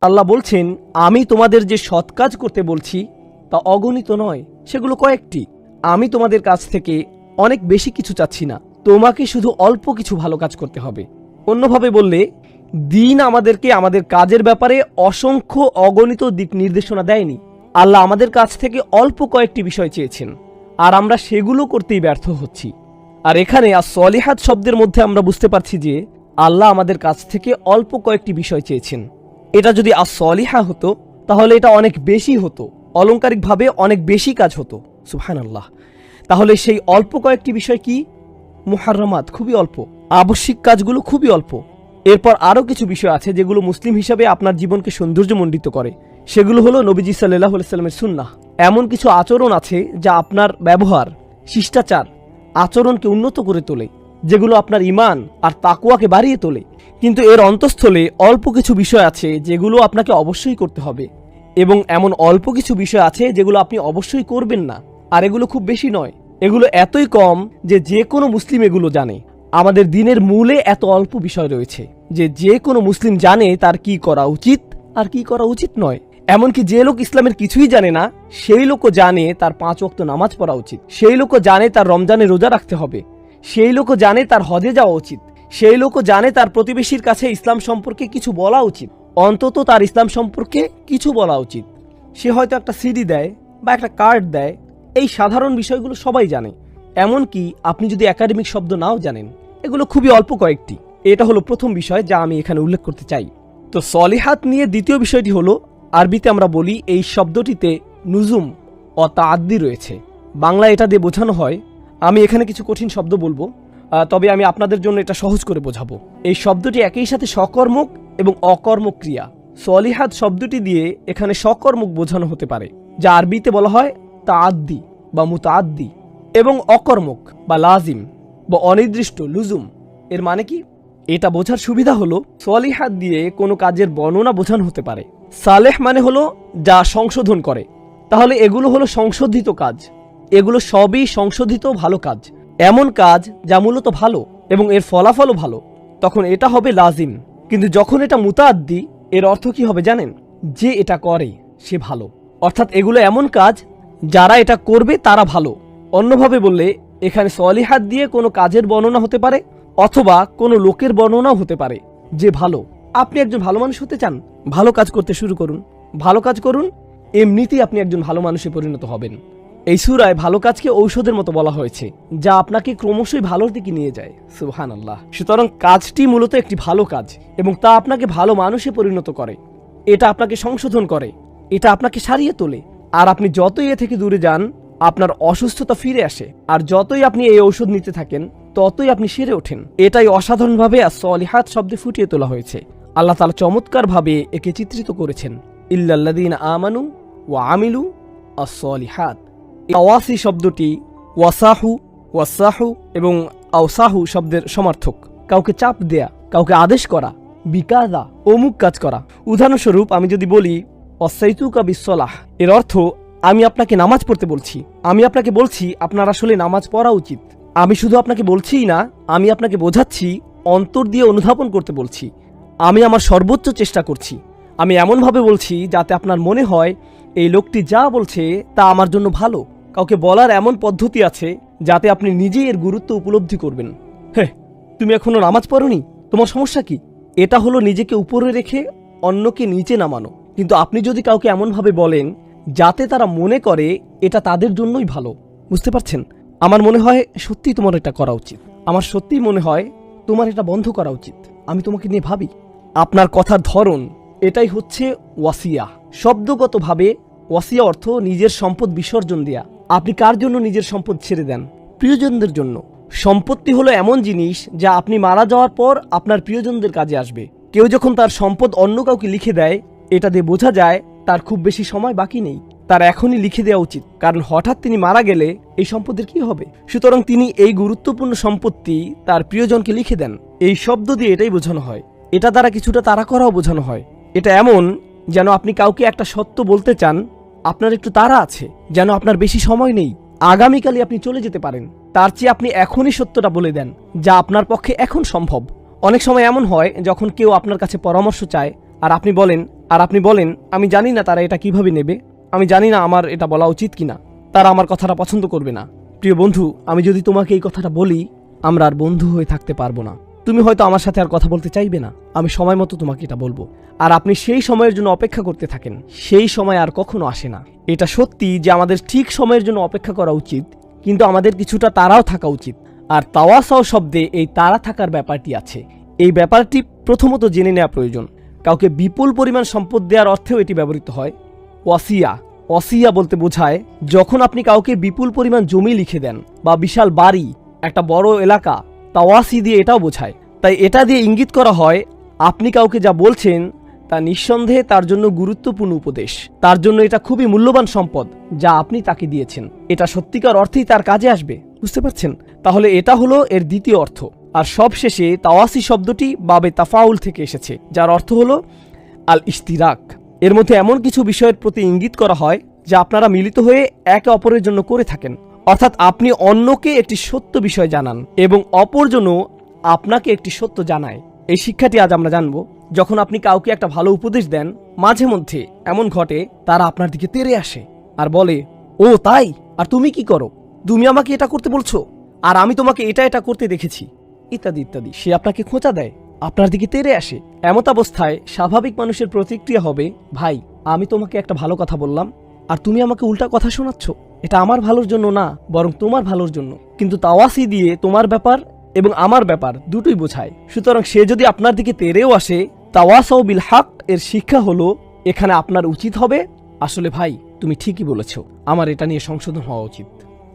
আল্লাহ বলছেন, আমি তোমাদের যে সৎ কাজ করতে বলছি তা অগণিত নয়, সেগুলো কয়েকটি। আমি তোমাদের কাছ থেকে অনেক বেশি কিছু চাচ্ছি না, তোমাকে শুধু অল্প কিছু ভালো কাজ করতে হবে। অন্যভাবে বললে, দিন আমাদেরকে আমাদের কাজের ব্যাপারে অসংখ্য অগণিত দিক নির্দেশনা দেয়নি। আল্লাহ আমাদের কাছ থেকে অল্প কয়েকটি বিষয় চেয়েছেন, আর আমরা সেগুলো করতেই ব্যর্থ হচ্ছি। আর এখানে সলিহাত শব্দের মধ্যে আমরা বুঝতে পারছি যে আল্লাহ আমাদের কাছ থেকে অল্প কয়েকটি বিষয় চেয়েছেন। এটা যদি সলিহা হতো তাহলে এটা অনেক বেশি হতো, অলংকারিকভাবে অনেক বেশি কাজ হতো। সুবহানাল্লাহ। তাহলে সেই অল্প কয়েকটি বিষয় কি? মুহাররামাত, খুবই অল্প। আবশ্যিক কাজগুলো খুবই অল্প। এরপর আরও কিছু বিষয় আছে যেগুলো মুসলিম হিসাবে আপনার জীবনকে সৌন্দর্যমণ্ডিত করে। সেগুলো হলো নবীজি সাল্লাল্লাহু আলাইহি ওয়াসাল্লামের সুন্নাহ। এমন কিছু আচরণ আছে যা আপনার ব্যবহার, শিষ্টাচার, আচরণকে উন্নত করে তোলে, যেগুলো আপনার ঈমান আর তাকওয়াকে বাড়িয়ে তোলে। কিন্তু এর অন্তঃস্থলে অল্প কিছু বিষয় আছে যেগুলো আপনাকে অবশ্যই করতে হবে, এবং এমন অল্প কিছু বিষয় আছে যেগুলো আপনি অবশ্যই করবেন না। আর এগুলো খুব বেশি নয়, এগুলো এতই কম যে কোনো মুসলিম এগুলো জানে। আমাদের দিনের মূলে এত অল্প বিষয় রয়েছে যে কোনো মুসলিম জানে তার কি করা উচিত আর কি করা উচিত নয়। এমনকি যে লোক ইসলামের কিছুই জানে না সেই লোকও জানে তার 5 ওয়াক্ত নামাজ পড়া উচিত, সেই লোকও জানে তার রমজানে রোজা রাখতে হবে, সেই লোকও জানে তার হজে যাওয়া উচিত, সেই লোকও জানে তার প্রতিবেশীর কাছে ইসলাম সম্পর্কে কিছু বলা উচিত, অন্তত তার ইসলাম সম্পর্কে কিছু বলা উচিত। সে হয়তো একটা সিডি দেয় বা একটা কার্ড দেয়, এই সাধারণ বিষয়গুলো সবাই জানে। এমনকি আপনি যদি একাডেমিক শব্দ নাও জানেন, এগুলো খুবই অল্প কয়েকটি। এটা হলো প্রথম বিষয় যা আমি এখানে উল্লেখ করতে চাই। তো সলিহাত নিয়ে দ্বিতীয় বিষয়টি হলো, আরবিতে আমরা বলি এই শব্দটিতে নুজুম ও তাআদ্দি রয়েছে। বাংলা এটা দিয়ে বোঝানো হয়, আমি এখানে কিছু কঠিন শব্দ বলবো, তবে আমি আপনাদের জন্য এটা সহজ করে বোঝাবো। এই শব্দটি একই সাথে সকর্মক এবং অকর্মক ক্রিয়া। সলিহাত শব্দটি দিয়ে এখানে সকর্মক বোঝানো হতে পারে, যা আরবিতে বলা হয় তাআদ্দি বা মুতাআদ্দি, এবং অকর্মক বা লাজিম বা অনির্দিষ্ট লুজুম। এর মানে কি? এটা বোঝার সুবিধা হলো, সলিহাত দিয়ে কোনো কাজের বর্ণনা বোঝানো হতে পারে। সালেহ মানে হলো যা সংশোধন করে, তাহলে এগুলো হলো সংশোধিত কাজ। এগুলো সবই সংশোধিত ভালো কাজ, এমন কাজ যা মূলত ভালো এবং এর ফলাফলও ভালো, তখন এটা হবে লাজিম। কিন্তু যখন এটা মুতাআদ্দি, এর অর্থ কি হবে জানেন? যে এটা করে সে ভালো, অর্থাৎ এগুলো এমন কাজ যারা এটা করবে তারা ভালো। অন্যভাবে বললে, এখানে সলিহাত দিয়ে কোনো কাজের বর্ণনা হতে পারে অথবা কোনো লোকের বর্ণনাও হতে পারে যে ভালো। আপনি একজন ভালো মানুষ হতে চান, ভালো কাজ করতে শুরু করুন, ভালো কাজ করুন, এমনিতেই আপনি একজন ভালো মানুষে পরিণত হবেন। এই সূরায় ভালো কাজকে ঔষধের মতো বলা হয়েছে, যা আপনাকে ক্রমশই ভালোর দিকে নিয়ে যায়। সুবহানাল্লাহ। সুতরাং কাজটি মূলত একটি ভালো কাজ এবং তা আপনাকে ভালো মানুষে পরিণত করে, এটা আপনাকে সংশোধন করে, এটা আপনাকে সারিয়ে তোলে। আর আপনি যতই এ থেকে দূরে যান, আপনার অসুস্থতা ফিরে আসে, আর যতই আপনি এই ঔষধ নিতে থাকেন ততই আপনি সেরে ওঠেন। এটাই অসাধারণভাবে সলিহাত শব্দে ফুটিয়ে তোলা হয়েছে। আল্লাহ তাআলা চমৎকারভাবে একে চিত্রিত করেছেন, ইল্লাল্লাযীনা আমানু ওয়া আমিলু আস-সলিহাত। আওয়াসি শব্দটি ওয়াসাহু এবং আওসাহু শব্দের সমার্থক। কাউকে চাপ দেয়া, কাউকে আদেশ করা, বিকাদা, অমুক কাজ করা। উদাহরণস্বরূপ আমি যদি বলি ওয়াসাইতুকা বিসসালাহ, এর অর্থ আমি আপনাকে নামাজ পড়তে বলছি, আমি আপনাকে বলছি আপনার আসলে নামাজ পড়া উচিত। আমি শুধু আপনাকে বলছিই না, আমি আপনাকে বোঝাচ্ছি, অন্তর দিয়ে অনুধাবন করতে বলছি। আমি আমার সর্বোচ্চ চেষ্টা করছি। আমি এমনভাবে বলছি যাতে আপনার মনে হয় এই লোকটি যা বলছে তা আমার জন্য ভালো। কাউকে বলার এমন পদ্ধতি আছে যাতে আপনি নিজেই এর গুরুত্ব উপলব্ধি করবেন। হ্যাঁ, তুমি এখনো নামাজ পড়োনি, তোমার সমস্যা কি? এটা হলো নিজেকে উপরে রেখে অন্যকে নিচে নামানো। কিন্তু আপনি যদি কাউকে এমনভাবে বলেন যাতে তারা মনে করে এটা তাদের জন্যই ভালো, বুঝতে পারছেন? আমার মনে হয় সত্যি তোমার এটা করা উচিত, আমার সত্যিই মনে হয় তোমার এটা বন্ধ করা উচিত, আমি তোমাকে নিয়ে ভাবি। আপনার কথার ধরন, এটাই হচ্ছে ওয়াসিয়া। শব্দগতভাবে ওয়াসিয়া অর্থ নিজের সম্পদ বিসর্জন দেয়া। আপনি কার জন্য নিজের সম্পদ ছেড়ে দেন? প্রিয়জনদের জন্য। সম্পত্তি হলো এমন জিনিস যা আপনি মারা যাওয়ার পর আপনার প্রিয়জনদের কাজে আসবে। কেউ যখন তার সম্পদ অন্য কাউকে লিখে দেয়, এটা দিয়ে বোঝা যায় তার খুব বেশি সময় বাকি নেই, তার এখনই লিখে দেওয়া উচিত, কারণ হঠাৎ তিনি মারা গেলে এই সম্পদের কি হবে। সুতরাং তিনি এই গুরুত্বপূর্ণ সম্পত্তি তার প্রিয়জনকে লিখে দেন। এই শব্দ দিয়ে এটাই বোঝানো হয়। এটা দ্বারা কিছুটা তাড়া করাও বোঝানো হয়। এটা এমন যেন আপনি কাউকে একটা সত্য বলতে চান, আপনার একটু তাড়া আছে, যেন আপনার বেশি সময় নেই, আগামীকালই আপনি চলে যেতে পারেন, তার চেয়ে আপনি এখনই সত্যটা বলে দেন যা আপনার পক্ষে এখন সম্ভব। অনেক সময় এমন হয় যখন কেউ আপনার কাছে পরামর্শ চায় আর আপনি বলেন আমি জানি না তারা এটা কিভাবে নেবে, আমি জানি না আমার এটা বলা উচিত কিনা, তারা আমার কথাটা পছন্দ করবে না। প্রিয় বন্ধু, আমি যদি তোমাকে এই কথাটা বলি, আমরা আর বন্ধু হয়ে থাকতে পারবো না। তুমি হয়তো আমার সাথে আর কথা বলতে চাইবে না। আমি সময় মতো তোমাকে এটা বলবো, আর আপনি সেই সময়ের জন্য অপেক্ষা করতে থাকেন। সেই সময় আর কখনো আসে না। এটা সত্যি যে আমাদের ঠিক সময়ের জন্য অপেক্ষা করা উচিত, কিন্তু আমাদের কিছুটা তারাও থাকা উচিত। আর তাওয়াসাও শব্দে এই তারা থাকার ব্যাপারটি আছে। এই ব্যাপারটি প্রথমত জেনে নেওয়া প্রয়োজন। কাউকে বিপুল পরিমাণ সম্পদ দেওয়ার অর্থেও এটি ব্যবহৃত হয়। ওয়াসিয়া বলতে বোঝায় যখন আপনি কাউকে বিপুল পরিমাণ জমি লিখে দেন বা বিশাল বাড়ি, একটা বড় এলাকা, তাওয়াসি দিয়ে এটাও বোঝায়। তাই এটা দিয়ে ইঙ্গিত করা হয় আপনি কাউকে যা বলছেন তা নিঃসন্দেহে তার জন্য গুরুত্বপূর্ণ উপদেশ। তার জন্য এটা খুবই মূল্যবান সম্পদ যা আপনি তাকে দিয়েছেন। এটা সত্যিকার অর্থেই তার কাজে আসবে। বুঝতে পারছেন? তাহলে এটা হলো এর দ্বিতীয় অর্থ। আর সবশেষে তাওয়াসি শব্দটি বাবে তাফাউল থেকে এসেছে, যার অর্থ হলো আল ইশতিরাক। এর মধ্যে এমন কিছু বিষয়ের প্রতি ইঙ্গিত করা হয় যা আপনারা মিলিত হয়ে একে অপরের জন্য করে থাকেন। অর্থাৎ আপনি অন্যকে একটি সত্য বিষয় জানান এবং অপরজনও আপনাকে একটি সত্য জানায়। এই শিক্ষাটি আজ আমরা জানব। যখন আপনি কাউকে একটা ভালো উপদেশ দেন, মাঝে মধ্যে এমন ঘটে তারা আপনার দিকে তেড়ে আসে আর বলে, ও তাই, আর তুমি কি করো? তুমি আমাকে এটা করতে বলছো, আর আমি তোমাকে এটা করতে দেখেছি, ইত্যাদি ইত্যাদি। সে আপনাকে খোঁচা দেয়, আপনার দিকে তেড়ে আসে। এমত অবস্থায় স্বাভাবিক মানুষের প্রতিক্রিয়া হবে, ভাই আমি তোমাকে একটা ভালো কথা বললাম আর তুমি আমাকে উল্টা কথা শোনাচ্ছ। এটা আমার ভালোর জন্য না, বরং তোমার ভালোর জন্য। কিন্তু তাওয়াসি দিয়ে তোমার ব্যাপার এবং আমার ব্যাপার দুটোই বোঝায়। সুতরাং সে যদি আপনার দিকে তেড়েও আসে, তাওয়াসাউ বিল হক এর শিক্ষা হলো এখানে আপনার উচিত হবে, আসলে ভাই তুমি ঠিকই বলেছ, আমার এটা নিয়ে সংশোধন হওয়া উচিত,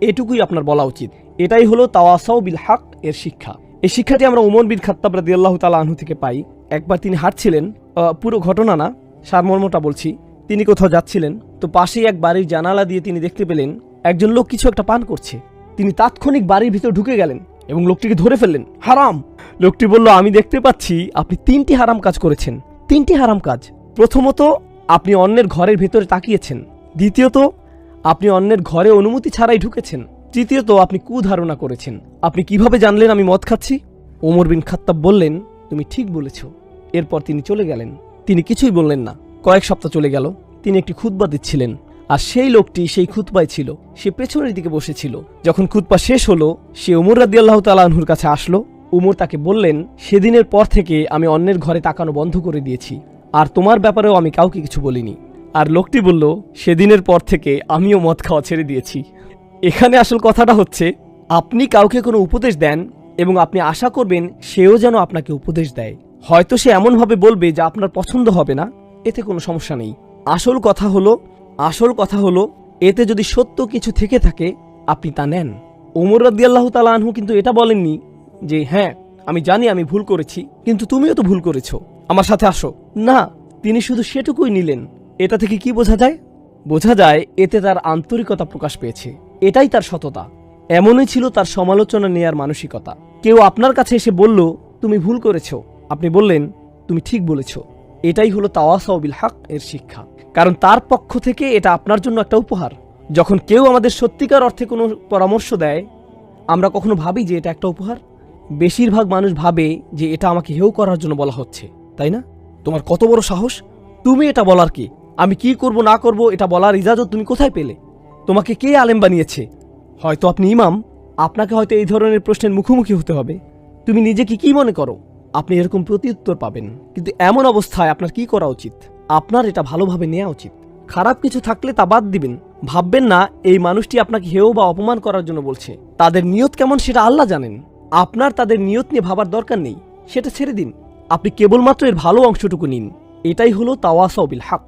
এটুকুই আপনার বলা উচিত। এটাই হলো তাওয়াসাউ বিল হক এর শিক্ষা। এই শিক্ষাটি আমরা উমর বিন খাত্তাব রাদিয়াল্লাহু তাআলা আনহু থেকে পাই। একবার তিনি হাঁটছিলেন, পুরো ঘটনা না, সারমর্মটা বলছি। তিনি কোথাও যাচ্ছিলেন, তো পাশেই এক বাড়ির জানালা দিয়ে তিনি দেখতে পেলেন একজন লোক কিছু একটা পান করছে। তিনি তাৎক্ষণিক বাড়ির ভিতর ঢুকে গেলেন এবং লোকটিকে ধরে ফেললেন। হারাম! লোকটি বলল, আমি দেখতে পাচ্ছি আপনি 3টি হারাম কাজ করেছেন। 3টি হারাম কাজ। প্রথমত, আপনি অন্যের ঘরের ভেতরে তাকিয়েছেন। দ্বিতীয়ত, আপনি অন্যের ঘরে অনুমতি ছাড়াই ঢুকেছেন। তৃতীয়ত, আপনি কুধারণা করেছেন। আপনি কিভাবে জানলেন আমি মদ খাচ্ছি? ওমর বিন খাত্তাব বললেন, তুমি ঠিক বলেছ। এরপর তিনি চলে গেলেন। তিনি কিছুই বললেন না। কয়েক সপ্তাহ চলে গেল। তিনি একটি খুতবা দিচ্ছিলেন, আর সেই লোকটি সেই খুতবায় ছিল। সে পেছনের দিকে বসেছিল। যখন খুতবা শেষ হলো, সে উমর রাদিয়াল্লাহু তাআলা আনহুর কাছে আসলো। উমর তাকে বললেন, সেদিনের পর থেকে আমি অন্যের ঘরে তাকানো বন্ধ করে দিয়েছি, আর তোমার ব্যাপারেও আমি কাউকে কিছু বলিনি। আর লোকটি বলল, সেদিনের পর থেকে আমিও মদ খাওয়া ছেড়ে দিয়েছি। এখানে আসল কথাটা হচ্ছে, আপনি কাউকে কোনো উপদেশ দেন এবং আপনি আশা করবেন সেও যেন আপনাকে উপদেশ দেয়। হয়তো সে এমনভাবে বলবে যা আপনার পছন্দ হবে না, এতে কোনো সমস্যা নেই। আসল কথা হলো এতে যদি সত্য কিছু থেকে থাকে আপনি তা নেন। ওমর রাদিয়াল্লাহু তাআলা আনহু কিন্তু এটা বলেননি যে হ্যাঁ আমি জানি আমি ভুল করেছি, কিন্তু তুমিও তো ভুল করেছো, আমার সাথে আসো। না, তিনি শুধু সেটুকুই নিলেন। এটা থেকে কি বোঝা যায়? বোঝা যায় এতে তার আন্তরিকতা প্রকাশ পেয়েছে। এটাই তার সততা। এমনই ছিল তার সমালোচনা নেয়ার মানসিকতা। কেউ আপনার কাছে এসে বলল তুমি ভুল করেছো, আপনি বললেন তুমি ঠিক বলেছ। এটাই হলো তাওয়াসাউ বিল হক এর শিক্ষা। কারণ তার পক্ষ থেকে এটা আপনার জন্য একটা উপহার। যখন কেউ আমাদের সত্যিকার অর্থে কোনো পরামর্শ দেয়, আমরা কখনো ভাবি যে এটা একটা উপহার? বেশিরভাগ মানুষ ভাবে যে এটা আমাকে হেয় করার জন্য বলা হচ্ছে, তাই না? তোমার কত বড় সাহস, তুমি এটা বলার কি? আমি কি করব না করব এটা বলার ইজাজত তুমি কোথায় পেলে? তোমাকে কে আলেম বানিয়েছে? হয়তো আপনি ইমাম, আপনাকে হয়তো এই ধরনের প্রশ্নের মুখোমুখি হতে হবে। তুমি নিজেকে কি মনে করো? আপনি এরকম প্রত্যুত্তর পাবেন। কিন্তু এমন অবস্থায় আপনার কি করা উচিত? আপনার এটা ভালোভাবে নেওয়া উচিত। খারাপ কিছু থাকলে তা বাদ দিবেন। ভাববেন না এই মানুষটি আপনাকে হেয় বা অপমান করার জন্য বলছে। তাদের নিয়ত কেমন সেটা আল্লাহ জানেন। আপনার তাদের নিয়ত নিয়ে ভাবার দরকার নেই, সেটা ছেড়ে দিন। আপনি কেবলমাত্র এর ভালো অংশটুকু নিন। এটাই হলো তাওয়াসাউ বিল হক।